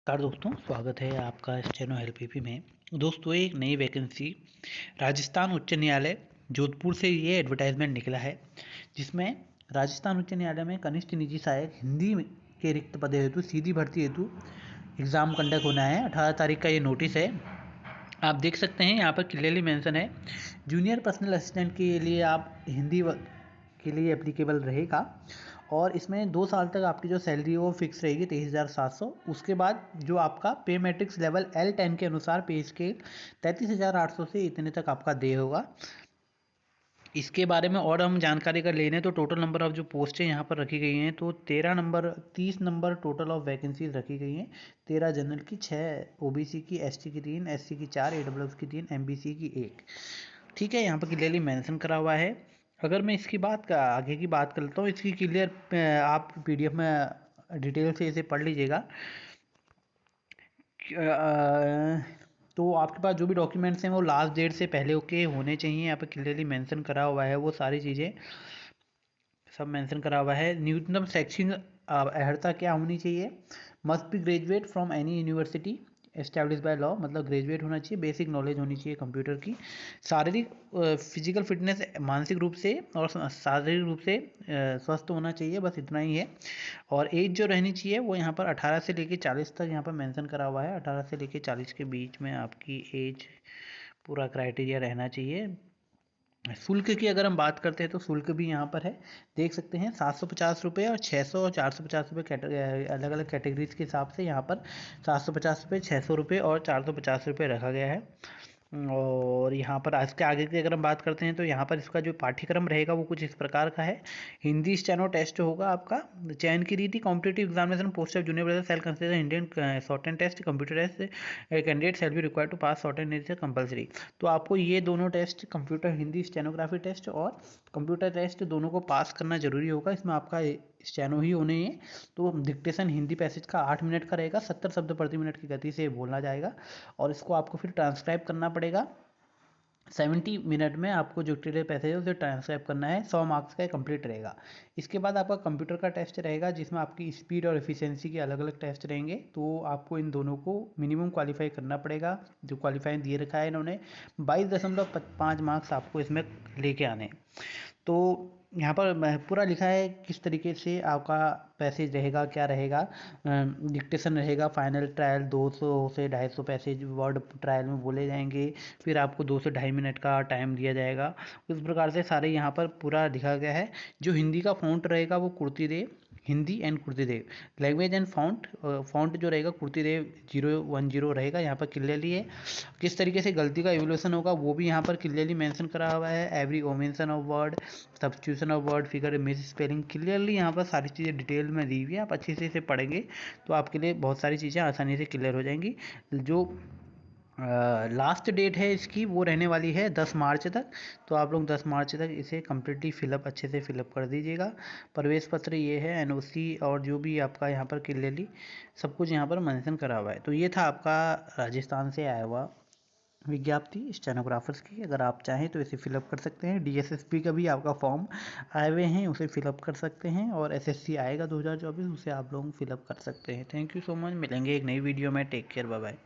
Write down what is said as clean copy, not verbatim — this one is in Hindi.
नमस्कार दोस्तों, स्वागत है आपका इस चैनल एलपीपी में। दोस्तों, एक नई वैकेंसी राजस्थान उच्च न्यायालय जोधपुर से ये एडवर्टाइजमेंट निकला है, जिसमें राजस्थान उच्च न्यायालय में कनिष्ठ निजी सहायक हिंदी के रिक्त पदों हेतु सीधी भर्ती हेतु एग्ज़ाम कंडक्ट होना है। 18 तारीख का ये नोटिस है। आप देख सकते हैं यहाँ पर क्लियरली मेंशन है, जूनियर पर्सनल असिस्टेंट के लिए आप हिंदी के लिए एप्लीकेबल रहेगा और इसमें 2 साल तक आपकी जो सैलरी है वो फिक्स रहेगी 23,700। उसके बाद जो आपका पे मैट्रिक्स लेवल L10 के अनुसार पे स्केल 33,800 से इतने तक आपका दे होगा। इसके बारे में और हम जानकारी अगर लेने तो टोटल नंबर ऑफ जो पोस्टें यहाँ पर रखी गई हैं तो 30 नंबर टोटल ऑफ वैकेंसीज रखी गई हैं। 13 जनरल की, 6 ओबीसी की, एसटी की 3, एससी की 4, ईडब्ल्यूएस की 3, एमबीसी की 1। ठीक है, यहाँ पर क्लियरली मेंशन करा हुआ है। अगर मैं इसकी आगे की बात कर लेता हूँ, इसकी क्लियर आप पीडीएफ में डिटेल से इसे पढ़ लीजिएगा। तो आपके पास जो भी डॉक्यूमेंट्स हैं वो लास्ट डेट से पहले ओके होने चाहिए। यहाँ पर क्लियरली मेंशन करा हुआ है, वो सारी चीज़ें सब मेंशन करा हुआ है। न्यूनतम शैक्षिक अर्हता क्या होनी चाहिए? Must be graduate from any university establish by law, मतलब ग्रेजुएट होना चाहिए। बेसिक नॉलेज होनी चाहिए कंप्यूटर की। शारीरिक फिजिकल फिटनेस मानसिक रूप से और शारीरिक रूप से स्वस्थ होना चाहिए, बस इतना ही है। और एज जो रहनी चाहिए वो यहाँ पर 18 से लेकर 40 तक यहाँ पर मेंशन करा हुआ है। 18 से लेकर 40 के बीच में आपकी एज पूरा क्राइटेरिया रहना चाहिए। शुल्क की अगर हम बात करते हैं तो शुल्क भी यहाँ पर है, देख सकते हैं 750 और 600 और 450 अलग अलग कैटेगरीज के हिसाब से यहाँ पर 750 600 और 450 रखा गया है। और यहाँ पर आज के आगे की अगर हम बात करते हैं तो यहाँ पर इसका जो पाठ्यक्रम रहेगा वो कुछ इस प्रकार का है। हिंदी स्टेनो टेस्ट होगा आपका। चयन की रीति competitive examination post of junior shall consider Indian shorthand test computer test candidate shall be required to pass shorthand test compulsory. तो आपको ये दोनों test, computer Hindi stenography test और कंप्यूटर टेस्ट, दोनों को पास करना जरूरी होगा। इसमें आपका स्टेनो ही होने हैं। तो डिक्टेशन हिंदी पैसेज का 8 मिनट का रहेगा, 70 शब्द प्रति मिनट की गति से बोलना जाएगा और इसको आपको फिर ट्रांसक्राइब करना पड़ेगा। 70 मिनट में आपको जो डिटेल पैसेज है उसे ट्रांसक्राइब करना है। 100 मार्क्स का कंप्लीट रहेगा। इसके बाद आपका कंप्यूटर का टेस्ट रहेगा, जिसमें आपकी स्पीड और एफिशिएंसी के अलग अलग टेस्ट रहेंगे। तो आपको इन दोनों को मिनिमम क्वालिफाई करना पड़ेगा। जो क्वालिफाई दिए रखा है इन्होंने, 22.5 मार्क्स आपको इसमें लेके आने। तो यहाँ पर पूरा लिखा है किस तरीके से आपका पैसेज रहेगा, क्या रहेगा। डिक्टेशन रहेगा, फाइनल ट्रायल 200 से 250 पैसेज वर्ड ट्रायल में बोले जाएंगे। फिर आपको 2 से 2.5 मिनट का टाइम दिया जाएगा। इस प्रकार से सारे यहाँ पर पूरा लिखा गया है। जो हिंदी का फ़ॉन्ट रहेगा वो Kruti Dev Hindi and Kruti Dev. Language and font जो रहेगा कुर्तीदेव 010 रहेगा। यहाँ पर क्लियरली है किस तरीके से गलती का एवोल्यूशन होगा, वो भी यहाँ पर क्लियरली मेंशन करा हुआ है। Every omission of word, substitution of word, figure, miss spelling, clearly यहाँ पर सारी चीज़ें डिटेल में दी हुई है। आप अच्छे से इसे पढ़ेंगे तो आपके लिए बहुत सारी चीज़ें आसानी से क्लियर हो जाएंगी। जो लास्ट डेट है इसकी वो रहने वाली है 10 मार्च तक। तो आप लोग 10 मार्च तक इसे कम्प्लीटली फिलअप अच्छे से फिलअप कर दीजिएगा। प्रवेश पत्र ये है, एनओसी और जो भी आपका यहाँ पर क्लियरली सब कुछ यहाँ पर मेंशन करा हुआ है। तो ये था आपका राजस्थान से आया हुआ विज्ञप्ति स्टेनोग्राफर्स की। अगर आप चाहें तो इसे फिलअप कर सकते हैं। डीएसएसपी का भी आपका फॉर्म आए हुए हैं, उसे फिलअप कर सकते हैं। और एसएससी आएगा 2024, उसे आप लोग फिलअप कर सकते हैं। Thank you so much. मिलेंगे एक नई वीडियो में। Take care, bye bye.